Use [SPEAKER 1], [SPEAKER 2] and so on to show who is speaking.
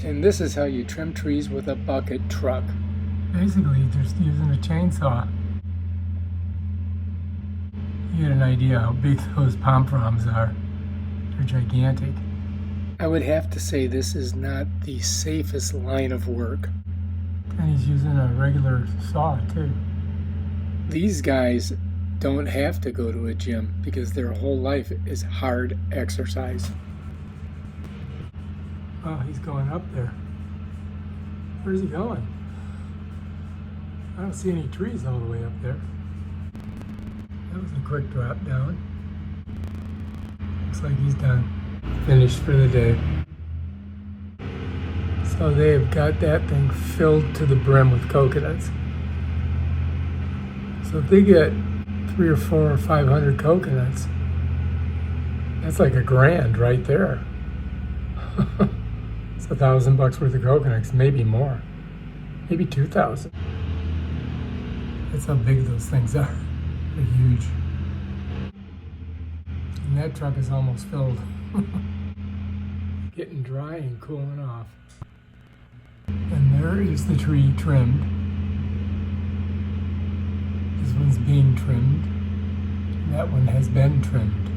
[SPEAKER 1] And this is how you trim trees with a bucket truck.
[SPEAKER 2] Basically, just using a chainsaw. You get an idea how big those pom-poms are. They're gigantic.
[SPEAKER 1] I would have to say this is not the safest line of work.
[SPEAKER 2] And he's using a regular saw, too.
[SPEAKER 1] These guys don't have to go to a gym because their whole life is hard exercise.
[SPEAKER 2] Oh, he's going up there. Where's he going? I don't see any trees all the way up there. That was a quick drop down. Looks like he's done. Finished for the day. So they've got that thing filled to the brim with coconuts. So if they get 300 or 400 or 500 coconuts, that's like $1,000 right there. It's $1,000 worth of coconuts, maybe more, maybe 2,000. That's how big those things are. They're huge. And that truck is almost filled. Getting dry and cooling off. And there is the tree trimmed. This one's being trimmed. That one has been trimmed.